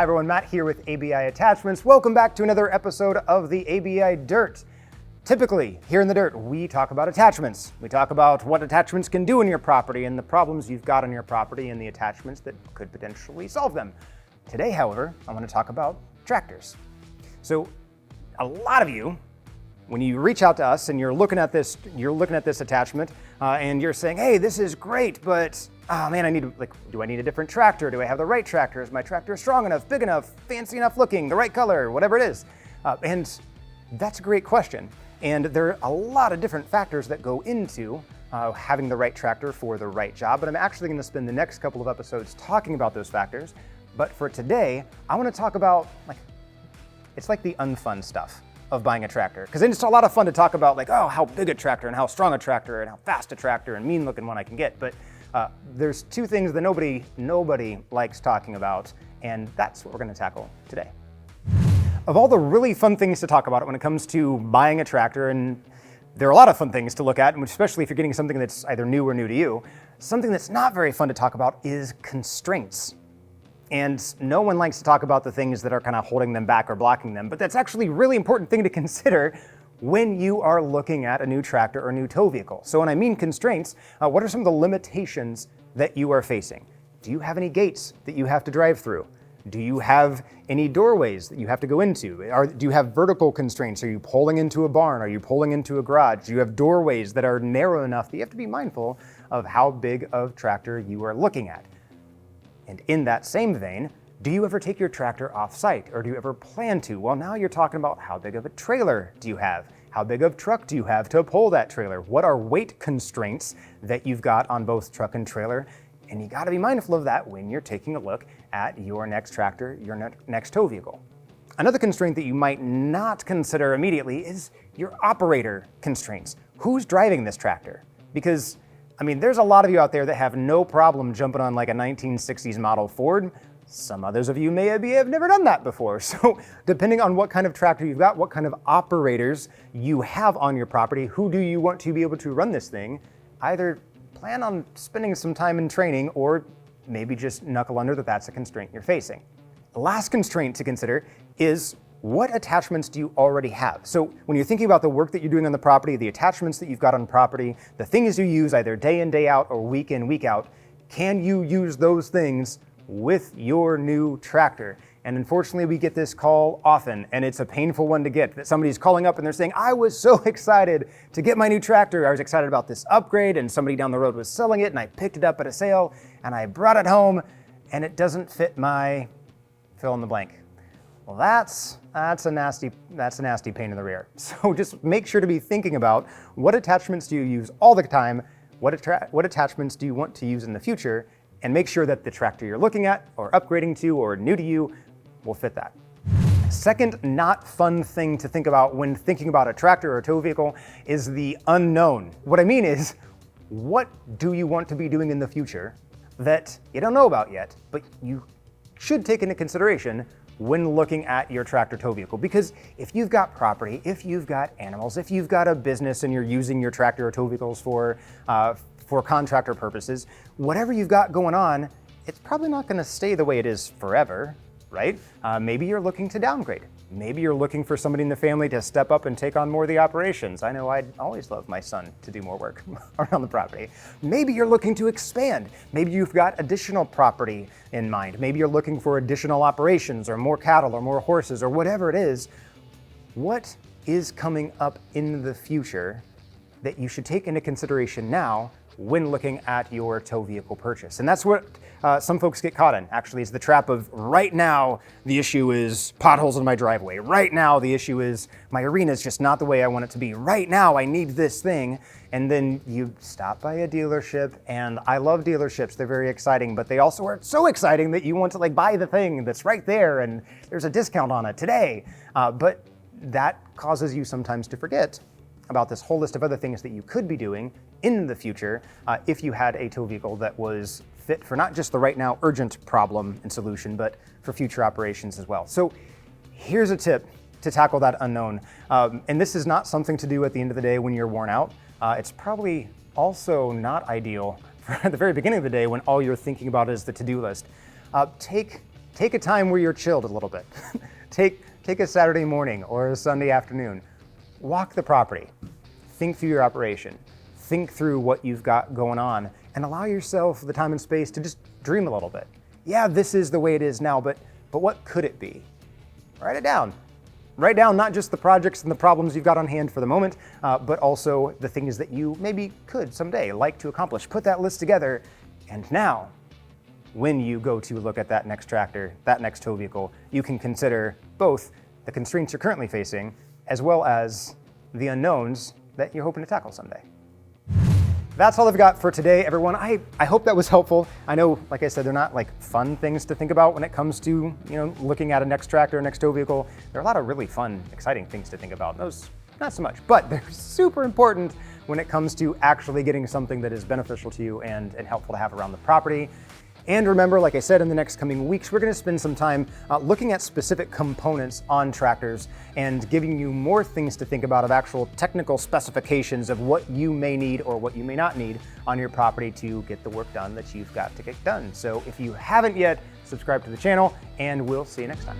Hi everyone, Matt here with ABI Attachments. Welcome back to another episode of the ABI Dirt. Typically, here in the Dirt, we talk about attachments. We talk about what attachments can do in your property and the problems you've got on your property and the attachments that could potentially solve them. Today, however, I want to talk about tractors. So, a lot of you, when you reach out to us and you're looking at this attachment and you're saying, hey, this is great, but oh man, do I need a different tractor? Do I have the right tractor? Is my tractor strong enough, big enough, fancy enough looking, the right color, whatever it is? And that's a great question. And there are a lot of different factors that go into having the right tractor for the right job. But I'm actually going to spend the next couple of episodes talking about those factors. But for today, I want to talk about it's like the unfun stuff of buying a tractor. Because it's a lot of fun to talk about how big a tractor and how strong a tractor and how fast a tractor and mean looking one I can get. But there's two things that nobody likes talking about, and that's what we're going to tackle today. Of all the really fun things to talk about when it comes to buying a tractor, and there are a lot of fun things to look at, especially if you're getting something that's either new or new to you, something that's not very fun to talk about is constraints. And no one likes to talk about the things that are kind of holding them back or blocking them, but that's actually a really important thing to consider when you are looking at a new tractor or new tow vehicle. So when I mean constraints, what are some of the limitations that you are facing? Do you have any gates that you have to drive through? Do you have any doorways that you have to go into? Do you have vertical constraints? Are you pulling into a barn? Are you pulling into a garage? Do you have doorways that are narrow enough that you have to be mindful of how big of tractor you are looking at? And in that same vein, do you ever take your tractor off-site, or do you ever plan to? Well, now you're talking about how big of a trailer do you have? How big of truck do you have to pull that trailer? What are weight constraints that you've got on both truck and trailer? And you gotta be mindful of that when you're taking a look at your next tractor, your next tow vehicle. Another constraint that you might not consider immediately is your operator constraints. Who's driving this tractor? Because there's a lot of you out there that have no problem jumping on a 1960s model Ford. Some others of you maybe have never done that before. So depending on what kind of tractor you've got, what kind of operators you have on your property, who do you want to be able to run this thing, either plan on spending some time in training or maybe just knuckle under that that's a constraint you're facing. The last constraint to consider is what attachments do you already have? So when you're thinking about the work that you're doing on the property, the attachments that you've got on property, the things you use either day in, day out, or week in, week out, can you use those things with your new tractor? And unfortunately, we get this call often, and it's a painful one to get, that somebody's calling up and they're saying, I was so excited to get my new tractor. I was excited about this upgrade, and somebody down the road was selling it, and I picked it up at a sale, and I brought it home, and it doesn't fit my fill in the blank. Well, that's a nasty pain in the rear. So just make sure to be thinking about what attachments do you use all the time, what attachments do you want to use in the future, and make sure that the tractor you're looking at or upgrading to or new to you will fit that. Second not fun thing to think about when thinking about a tractor or a tow vehicle is the unknown. What I mean is, what do you want to be doing in the future that you don't know about yet, but you should take into consideration when looking at your tractor tow vehicle? Because if you've got property, if you've got animals, if you've got a business and you're using your tractor or tow vehicles for contractor purposes, whatever you've got going on, it's probably not going to stay the way it is forever, right? Maybe you're looking to downgrade. Maybe you're looking for somebody in the family to step up and take on more of the operations. I know I'd always love my son to do more work around the property. Maybe you're looking to expand. Maybe you've got additional property in mind. Maybe you're looking for additional operations or more cattle or more horses or whatever it is. What is coming up in the future that you should take into consideration now when looking at your tow vehicle purchase? And that's what some folks get caught in, actually, is the trap of right now the issue is potholes in my driveway. Right now the issue is my arena is just not the way I want it to be. Right now I need this thing. And then you stop by a dealership, and I love dealerships, they're very exciting, but they also are so exciting that you want to buy the thing that's right there and there's a discount on it today. But that causes you sometimes to forget about this whole list of other things that you could be doing in the future if you had a tow vehicle that was fit for not just the right now urgent problem and solution, but for future operations as well. So here's a tip to tackle that unknown. And this is not something to do at the end of the day when you're worn out. It's probably also not ideal for at the very beginning of the day when all you're thinking about is the to-do list. Take take a time where you're chilled a little bit. Take a Saturday morning or a Sunday afternoon. Walk the property. Think through your operation. Think through what you've got going on and allow yourself the time and space to just dream a little bit. Yeah, this is the way it is now, but what could it be? Write it down. Write down not just the projects and the problems you've got on hand for the moment, but also the things that you maybe could someday like to accomplish. Put that list together, and now, when you go to look at that next tractor, that next tow vehicle, you can consider both the constraints you're currently facing, as well as the unknowns that you're hoping to tackle someday. That's all I've got for today, everyone. I hope that was helpful. I know, like I said, they're not like fun things to think about when it comes to, looking at a next tractor, a next tow vehicle. There are a lot of really fun, exciting things to think about. Those, not so much, but they're super important when it comes to actually getting something that is beneficial to you and helpful to have around the property. And remember, like I said, in the next coming weeks, we're going to spend some time looking at specific components on tractors and giving you more things to think about of actual technical specifications of what you may need or what you may not need on your property to get the work done that you've got to get done. So if you haven't yet, subscribe to the channel, and we'll see you next time.